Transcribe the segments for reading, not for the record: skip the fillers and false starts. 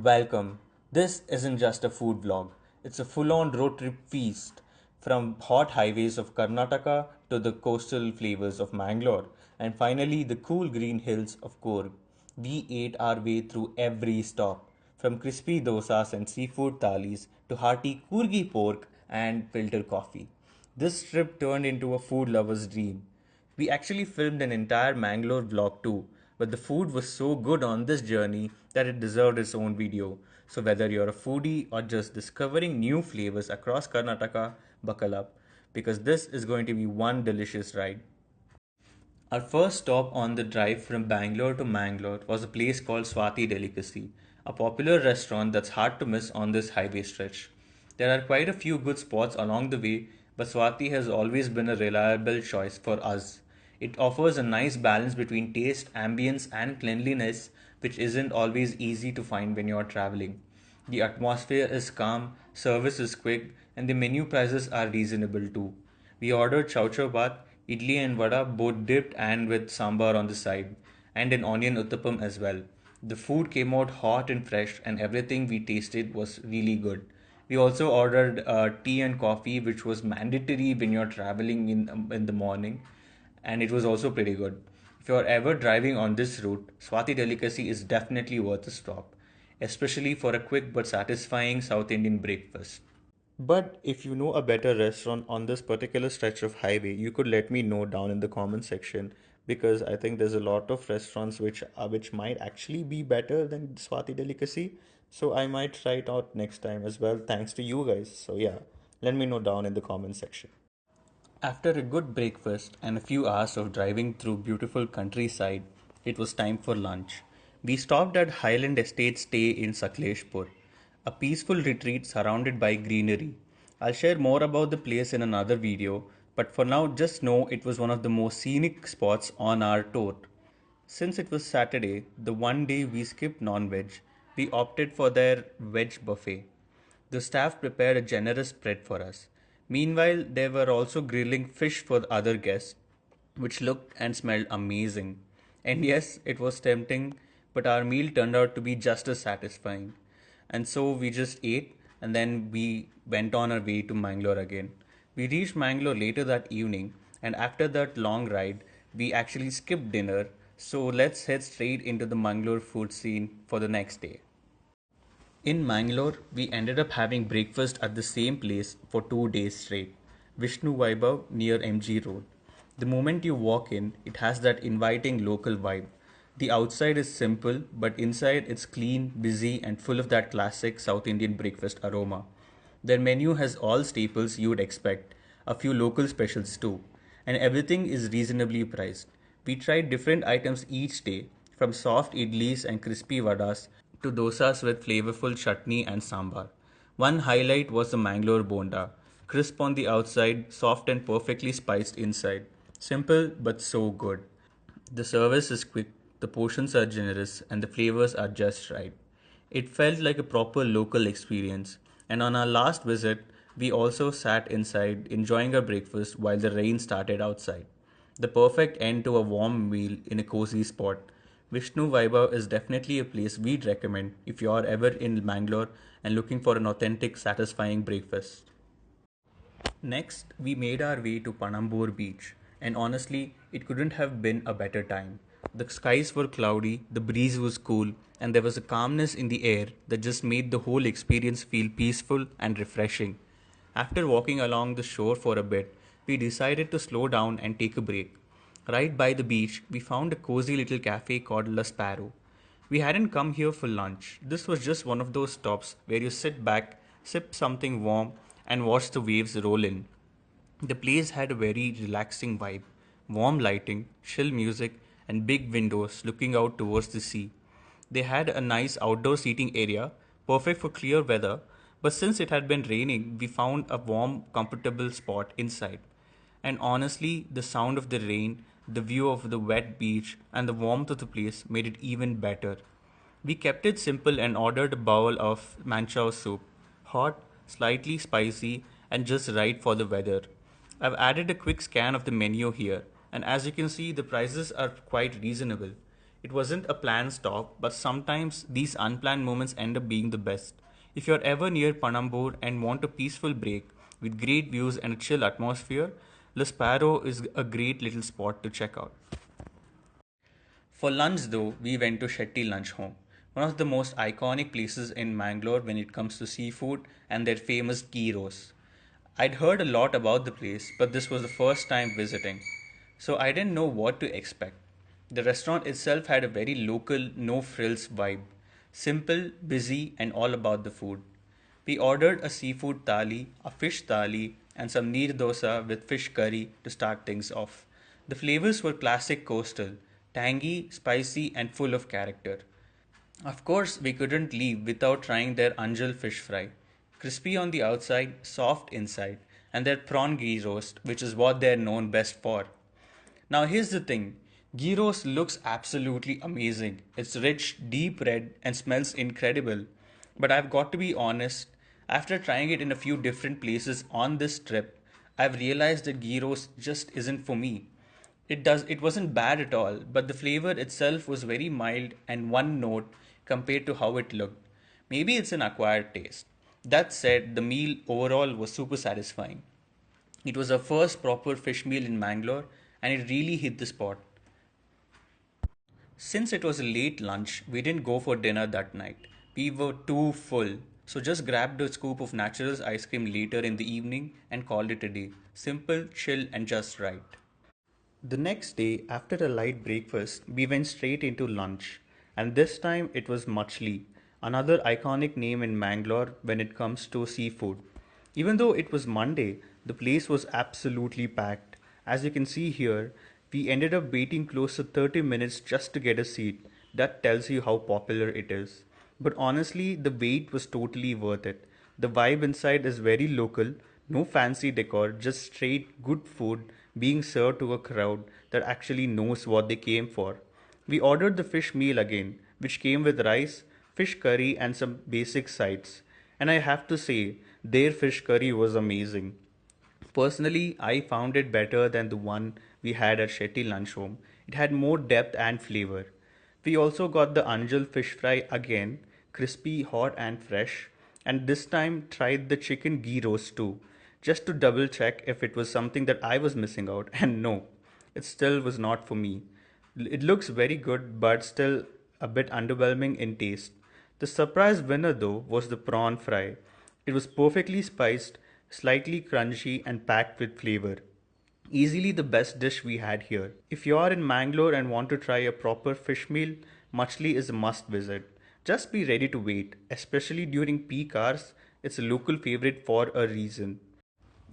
Welcome. This isn't just a food vlog, it's a full on road trip feast. From hot highways of Karnataka to the coastal flavors of Mangalore, and finally the cool green hills of Coorg. We ate our way through every stop, from crispy dosas and seafood thalis to hearty Coorgi pork and filter coffee. This trip turned into a food lover's dream. We actually filmed an entire Mangalore vlog too, but the food was so good on this journey that it deserved its own video. So whether you're a foodie or just discovering new flavors across Karnataka, buckle up because this is going to be one delicious ride. Our first stop on the drive from Bangalore to Mangalore was a place called Swathi Delicacy, a popular restaurant that's hard to miss on this highway stretch. There are quite a few good spots along the way, but Swathi has always been a reliable choice for us. It offers a nice balance between taste, ambience, and cleanliness, which isn't always easy to find when you're traveling. The atmosphere is calm, service is quick, and the menu prices are reasonable too. We ordered chow chow bath, idli and vada, both dipped and with sambar on the side, and an onion uttapam as well. The food came out hot and fresh, and everything we tasted was really good. We also ordered tea and coffee, which was mandatory when you're traveling in the morning, and it was also pretty good. If you're ever driving on this route, Swathi Delicacy is definitely worth a stop, especially for a quick but satisfying South Indian breakfast. But if you know a better restaurant on this particular stretch of highway, you could let me know down in the comment section because I think there's a lot of restaurants which might actually be better than Swati Delicacy. So I might try it out next time as well, thanks to you guys. So yeah, let me know down in the comment section. After a good breakfast and a few hours of driving through beautiful countryside, it was time for lunch. We stopped at Highland Estate Stay in Sakleshpur, a peaceful retreat surrounded by greenery. I'll share more about the place in another video, but for now just know it was one of the most scenic spots on our tour. Since it was Saturday, the one day we skipped non-veg, we opted for their veg buffet. The staff prepared a generous spread for us. Meanwhile, they were also grilling fish for other guests, which looked and smelled amazing. And yes, it was tempting, but our meal turned out to be just as satisfying. And so we just ate and then we went on our way to Mangalore again. We reached Mangalore later that evening, and after that long ride, we actually skipped dinner. So let's head straight into the Mangalore food scene for the next day. In Mangalore, we ended up having breakfast at the same place for 2 days straight, Vishnu Vaibhav near MG Road. The moment you walk in, it has that inviting local vibe. The outside is simple, but inside it's clean, busy, and full of that classic South Indian breakfast aroma. Their menu has all staples you would expect, a few local specials too, and everything is reasonably priced. We tried different items each day, from soft idlis and crispy vadas to dosas with flavorful chutney and sambar. One highlight was the Mangalore bonda, crisp on the outside, soft and perfectly spiced inside. Simple but so good. The service is quick, the portions are generous, and the flavors are just right. It felt like a proper local experience. And on our last visit, we also sat inside enjoying our breakfast while the rain started outside. The perfect end to a warm meal in a cozy spot. Vishnu Vaibhav is definitely a place we'd recommend if you are ever in Mangalore and looking for an authentic, satisfying breakfast. Next, we made our way to Panambur beach, and honestly, it couldn't have been a better time. The skies were cloudy, the breeze was cool, and there was a calmness in the air that just made the whole experience feel peaceful and refreshing. After walking along the shore for a bit, we decided to slow down and take a break. Right by the beach, we found a cozy little cafe called La Sparrow. We hadn't come here for lunch. This was just one of those stops where you sit back, sip something warm, and watch the waves roll in. The place had a very relaxing vibe, warm lighting, chill music, and big windows looking out towards the sea. They had a nice outdoor seating area, perfect for clear weather, but since it had been raining, we found a warm, comfortable spot inside. And honestly, the sound of the rain, the view of the wet beach, and the warmth of the place made it even better. We kept it simple and ordered a bowl of manchow soup, hot, slightly spicy, and just right for the weather. I've added a quick scan of the menu here, and as you can see, the prices are quite reasonable. It wasn't a planned stop, but sometimes these unplanned moments end up being the best. If you're ever near Panambur and want a peaceful break with great views and a chill atmosphere, the Sparrow is a great little spot to check out. For lunch, though, we went to Shetty Lunch Home, one of the most iconic places in Mangalore when it comes to seafood and their famous ghee roast. I'd heard a lot about the place, but this was the first time visiting, so I didn't know what to expect. The restaurant itself had a very local, no frills vibe. Simple, busy, and all about the food. We ordered a seafood thali, a fish thali, and some neer dosa with fish curry to start things off. The flavors were classic coastal, tangy, spicy, and full of character. Of course, we couldn't leave without trying their anjal fish fry. Crispy on the outside, soft inside, and their prawn ghee roast, which is what they're known best for. Now, here's the thing, ghee roast looks absolutely amazing. It's rich, deep red, and smells incredible. But I've got to be honest, after trying it in a few different places on this trip, I've realized that ghee roast just isn't for me. It wasn't bad at all, but the flavor itself was very mild and one note compared to how it looked. Maybe it's an acquired taste. That said, the meal overall was super satisfying. It was our first proper fish meal in Mangalore and it really hit the spot. Since it was a late lunch, we didn't go for dinner that night. We were too full, so just grabbed a scoop of Naturals ice cream later in the evening and called it a day. Simple, chill, and just right. The next day, after a light breakfast, we went straight into lunch, and this time it was Machli, another iconic name in Mangalore when it comes to seafood. Even though it was Monday, the place was absolutely packed. As you can see here, we ended up waiting close to 30 minutes just to get a seat. That tells you how popular it is. But honestly, the wait was totally worth it. The vibe inside is very local, no fancy decor, just straight good food being served to a crowd that actually knows what they came for. We ordered the fish meal again, which came with rice, fish curry, and some basic sides. And I have to say, their fish curry was amazing. Personally, I found it better than the one we had at Shetty Lunch Home. It had more depth and flavor. We also got the Anjal fish fry again, crispy, hot, and fresh, and this time tried the chicken ghee roast too, just to double check if it was something that I was missing out, and no, it still was not for me. It looks very good, but still a bit underwhelming in taste. The surprise winner though was the prawn fry. It was perfectly spiced, slightly crunchy, and packed with flavor. Easily the best dish we had here. If you are in Mangalore and want to try a proper fish meal, Machli is a must visit. Just be ready to wait, especially during peak hours. It's a local favorite for a reason.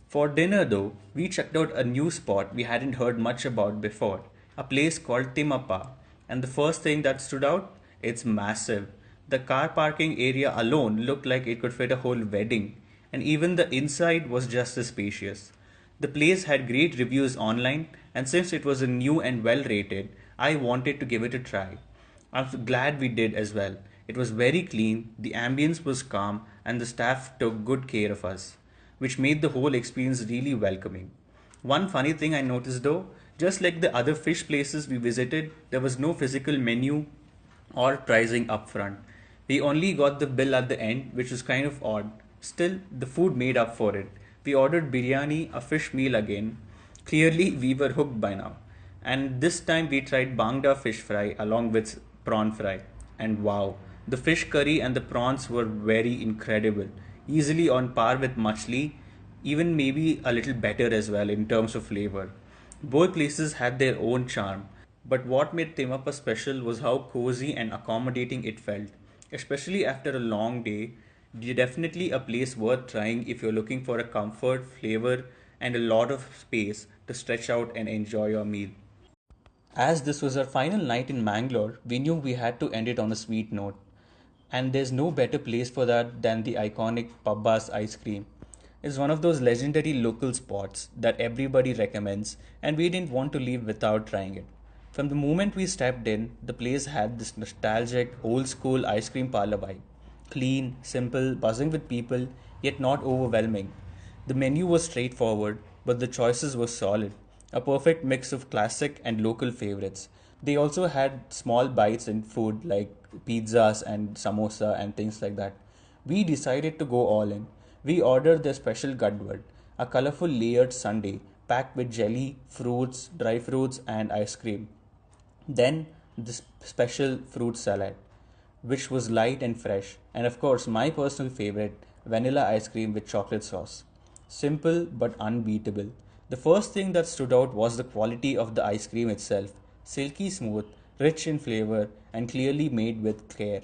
For dinner, though, we checked out a new spot we hadn't heard much about before, a place called Thimappa. And the first thing that stood out, it's massive. The car parking area alone looked like it could fit a whole wedding, and even the inside was just as spacious. The place had great reviews online, and since it was a new and well rated, I wanted to give it a try. I'm glad we did as well. It was very clean, the ambience was calm, and the staff took good care of us, which made the whole experience really welcoming. One funny thing I noticed though, just like the other fish places we visited, there was no physical menu or pricing upfront. We only got the bill at the end, which was kind of odd. Still, the food made up for it. We ordered biryani, a fish meal again. Clearly, we were hooked by now. And this time we tried bangda fish fry along with prawn fry. And wow, the fish curry and the prawns were very incredible. Easily on par with Machli, even maybe a little better as well in terms of flavor. Both places had their own charm, but what made Thimappa special was how cozy and accommodating it felt. Especially after a long day, definitely a place worth trying if you're looking for a comfort, flavor, and a lot of space to stretch out and enjoy your meal. As this was our final night in Mangalore, we knew we had to end it on a sweet note. And there's no better place for that than the iconic Pabbas ice cream. It's one of those legendary local spots that everybody recommends, and we didn't want to leave without trying it. From the moment we stepped in, the place had this nostalgic, old school ice cream parlor vibe. Clean, simple, buzzing with people, yet not overwhelming. The menu was straightforward, but the choices were solid. A perfect mix of classic and local favorites. They also had small bites in food like pizzas and samosa and things like that. We decided to go all in. We ordered their special Gudbud, a colorful layered sundae packed with jelly, fruits, dry fruits, and ice cream. Then this special fruit salad, which was light and fresh, and of course, my personal favorite, vanilla ice cream with chocolate sauce. Simple but unbeatable. The first thing that stood out was the quality of the ice cream itself, silky smooth, rich in flavor, and clearly made with care.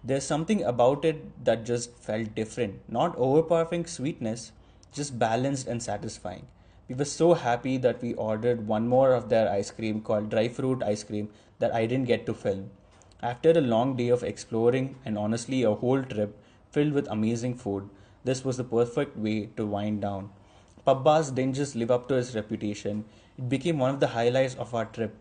There's something about it that just felt different, not overpowering sweetness, just balanced and satisfying. We were so happy that we ordered one more of their ice cream called dry fruit ice cream that I didn't get to film. After a long day of exploring and honestly a whole trip filled with amazing food, this was the perfect way to wind down. Pabbas didn't just live up to his reputation, it became one of the highlights of our trip.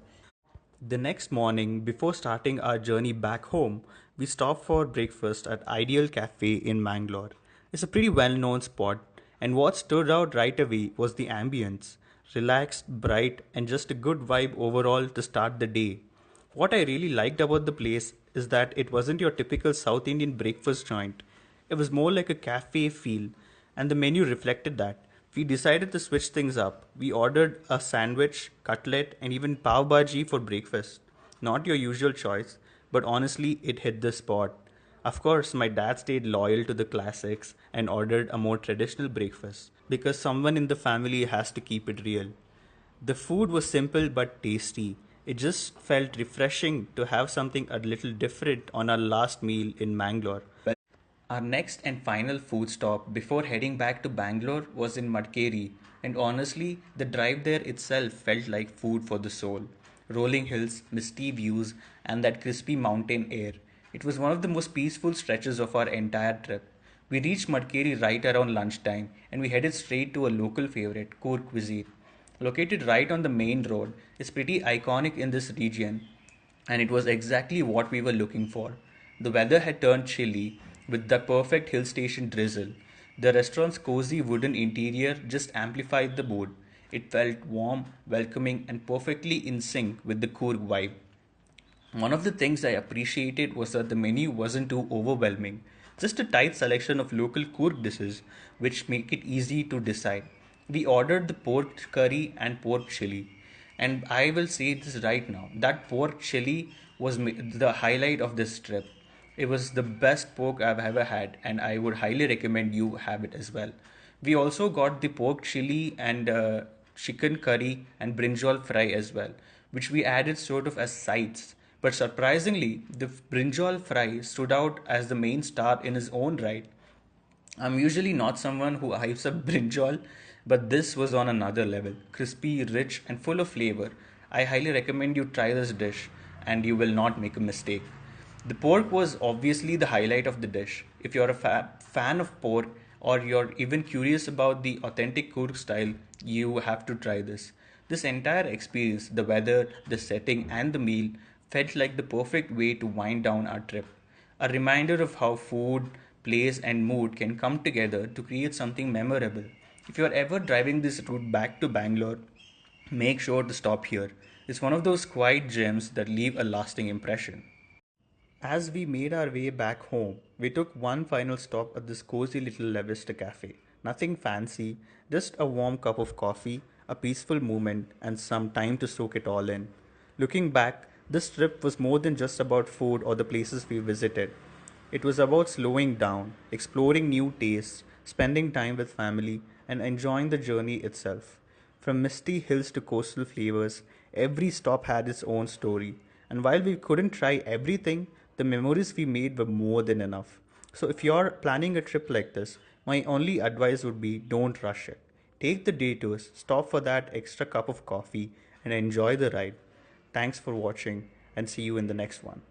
The next morning, before starting our journey back home, we stopped for breakfast at Ideal Cafe in Mangalore. It's a pretty well known spot, and what stood out right away was the ambience relaxed, bright, and just a good vibe overall to start the day. What I really liked about the place is that it wasn't your typical South Indian breakfast joint. It was more like a cafe feel, and the menu reflected that. We decided to switch things up. We ordered a sandwich, cutlet, and even pav bhaji for breakfast. Not your usual choice, but honestly, it hit the spot. Of course, my dad stayed loyal to the classics and ordered a more traditional breakfast because someone in the family has to keep it real. The food was simple but tasty. It just felt refreshing to have something a little different on our last meal in Mangalore. Our next and final food stop before heading back to Bangalore was in Madkeri, and honestly, the drive there itself felt like food for the soul. Rolling hills, misty views, and that crispy mountain air. It was one of the most peaceful stretches of our entire trip. We reached Madkeri right around lunchtime, and we headed straight to a local favorite, Coorg Cuisine. Located right on the main road, it's pretty iconic in this region, and it was exactly what we were looking for. The weather had turned chilly with the perfect hill station drizzle. The restaurant's cozy wooden interior just amplified the mood. It felt warm, welcoming, and perfectly in sync with the Coorg vibe. One of the things I appreciated was that the menu wasn't too overwhelming, just a tight selection of local Coorg dishes which make it easy to decide. We ordered the pork curry and pork chili, and I will say this right now that pork chili was the highlight of this trip. It was the best pork I've ever had, and I would highly recommend you have it as well. We also got the pork chili and chicken curry and brinjal fry as well, which we added sort of as sides. But surprisingly, the brinjal fry stood out as the main star in his own right. I'm usually not someone who hypes up brinjal, but this was on another level. Crispy, rich, and full of flavor. I highly recommend you try this dish, and you will not make a mistake. The pork was obviously the highlight of the dish. If you're a fan of pork or you're even curious about the authentic Coorg style, you have to try this. This entire experience, the weather, the setting, and the meal, felt like the perfect way to wind down our trip. A reminder of how food, place, and mood can come together to create something memorable. If you're ever driving this route back to Bangalore, make sure to stop here. It's one of those quiet gems that leave a lasting impression. As we made our way back home, we took one final stop at this cozy little Levista cafe. Nothing fancy, just a warm cup of coffee, a peaceful moment, and some time to soak it all in. Looking back, this trip was more than just about food or the places we visited. It was about slowing down, exploring new tastes, spending time with family, and enjoying the journey itself. From misty hills to coastal flavors, every stop had its own story. And while we couldn't try everything, the memories we made were more than enough. So if you're planning a trip like this, my only advice would be don't rush it. Take the detours, stop for that extra cup of coffee, and enjoy the ride. Thanks for watching, and see you in the next one.